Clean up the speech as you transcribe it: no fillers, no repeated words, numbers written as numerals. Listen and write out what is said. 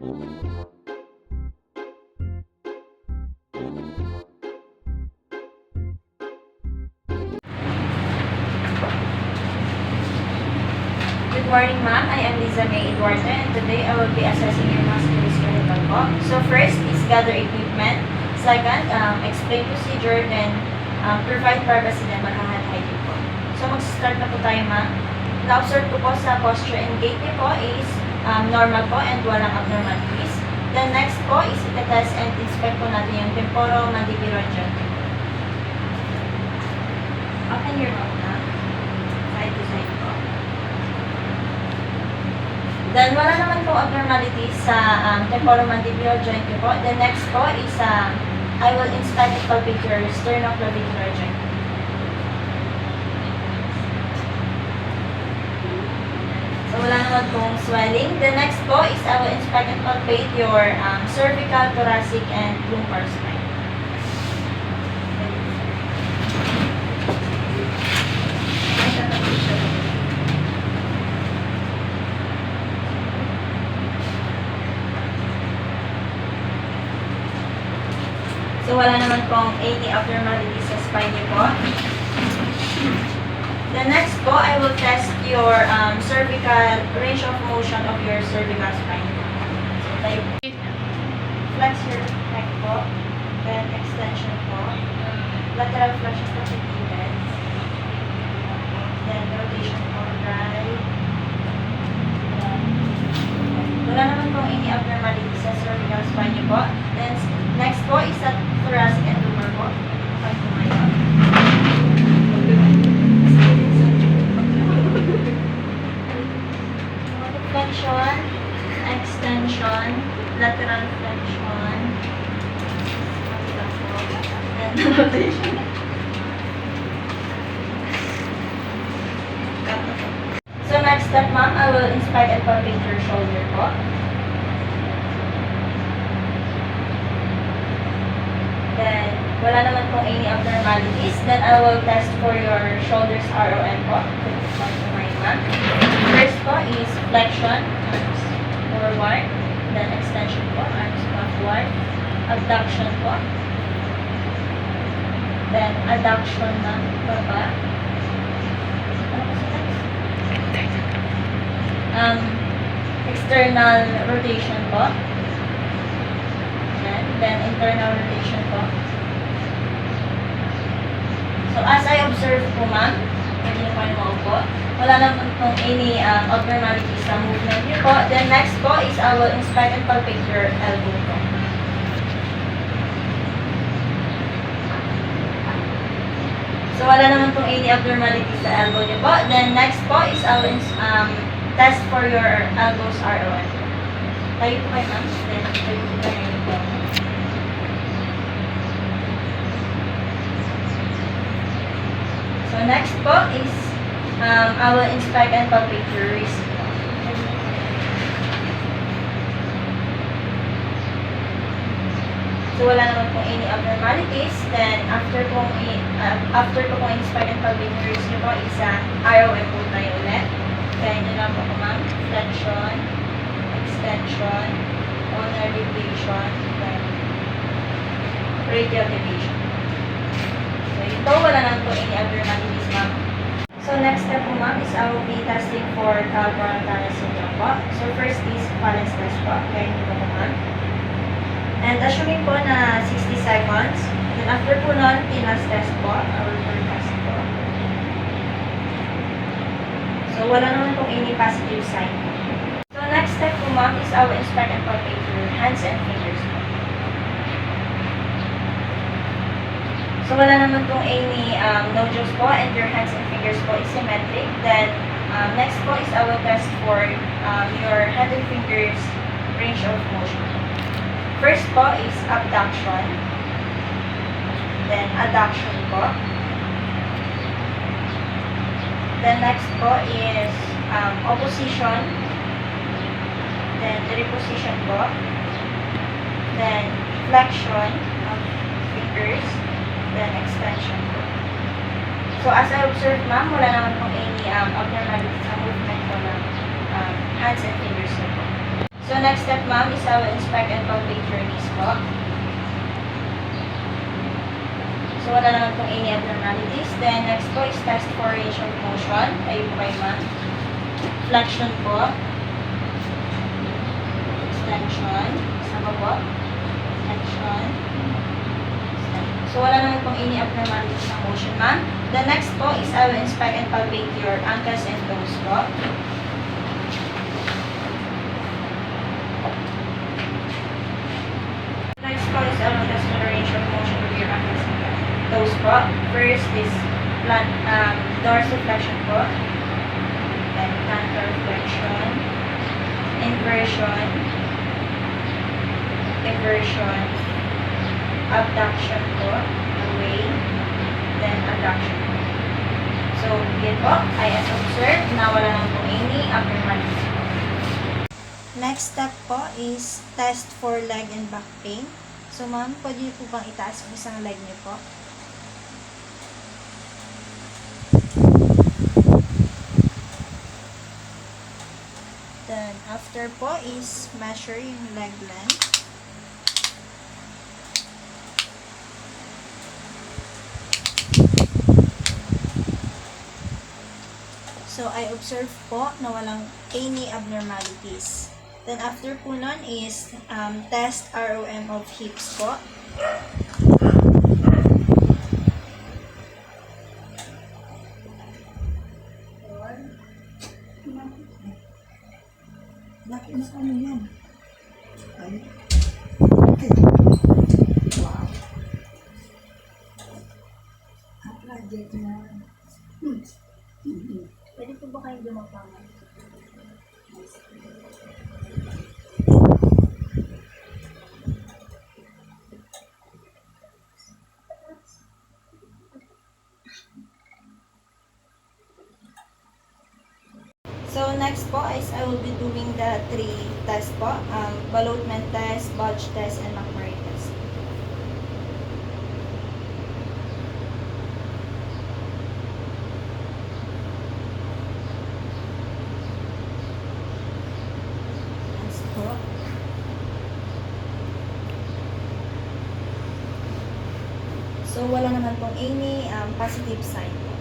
Good morning, ma'am. I am Liza May Eduardo, and today I will be assessing your musculoskeletal po. So first is gather equipment. Second, explain procedure. Then, provide privacy. Then, mag-hand hygiene po. So mag-start na po tayo, ma'am. Na-observe ko po sa posture and gait niyo po is normal po and walang abnormalities. Then next po is itatest and inspect po natin yung temporomandibular joint. Open your mouth, ma'am. Side to side po. Then, wala naman po abnormalities sa temporomandibular joint ko po. The next po is, I will inspect and palpate your sternoclavicular joint. So, wala naman pong swelling. The next po is, I will inspect and palpate your cervical, thoracic, and lumbar spine. So, wala naman pong any abnormalities sa spine niyo po. The next po, I will test your cervical range of motion of your cervical spine. So, tayo flex your neck po. Then, extension po. Lateral flexion po sa gilid. Then, rotation po. Right. Wala naman pong any abnormalities sa cervical spine niyo po. Then, next po is at thoracic and lumbar po. Pag tumayo. Flexion, extension, lateral flexion, and rotation. So next step, ma'am, I will inspect and palpate your shoulder po. Then, wala naman pong any abnormalities. Then, I will test for your shoulders ROM po. First po is flexion, arms forward. Then, extension po, arms backward. Abduction po. Then, adduction na baba. External rotation po. Then internal rotation po. So, as I observe po, ma'am, pwede niyo pa yung maupo. Wala naman pong any abnormalities sa movement niyo po. Then next po is I will inspect and palpate your elbow po. So, wala naman pong any abnormalities sa elbow niyo po. Then next po is I will test for your elbows ROM. Tayo po kayo, ma'am. Then, tayo po kayo po. So, next po is I will inspect and palpate your wrist. So, wala naman pong any abnormalities. Then, after ko pong inspect and palpate your wrist nyo po, is ROM po tayo ulit. Kaya nyo lang po, ma'am. Flexion, extension, ulnar deviation, then radial deviation. So, ito, wala naman po any abnormalities, ma'am. So, next step po, ma'am, is I will be testing for carpal tunnel syndrome po. So, first is balance test po. Kaya nyo po, ma'am. And assuming po na 60 seconds, then after po nun, TINAS test po, our third test po. So, wala naman pong any positive sign. So, next step po, ma'am, is I will inspect and palpate your hands and fingers po. So, wala naman pong any nodules po, and your hands and fingers po is symmetric. Then, next po is I will test for your hand and fingers range of motion. First po is abduction. Then, adduction po. Then, next po is opposition. Then, reposition po. Then, flexion of fingers. Then, extension po. So, as I observe, ma'am, wala naman pong any abnormalities sa movement po ng hands and fingers po. So, next step, ma'am, is I will inspect and palpate your knees po. So, wala naman pong any abnormalities. Then, next po is test for range of motion. Tayo po kayo, ma'am. Flexion po. Extension. Isa pa po. Extension. So, wala naman pong any abnormalities ng motion, ma'am. The next po is I will inspect and palpate your ankles and toes po. Next po is I will test for the range of motion of your ankles and toes po. First is dorsiflexion po. Then plantar flexion. Inversion. Eversion. Abduction po. Away. Then abduction po. So, yun po. I as observed na wala nang po any abnormalities po. Next step po is test for leg and back pain. So, ma'am, pwede niyo po bang itaas ang isang leg niyo po? Then, after po is measure yung leg length. So, I observe po na walang any abnormalities. Then, after po nun is test ROM of hips po. Bakit mas ano yan? Ay. Wow. Project na. Pwede po ba kayong dumapangan? So, next po is I will be doing the 3 tests po. Ballotment test, Budge test, and McMurray test. Next po. So, wala naman pong any positive sign po.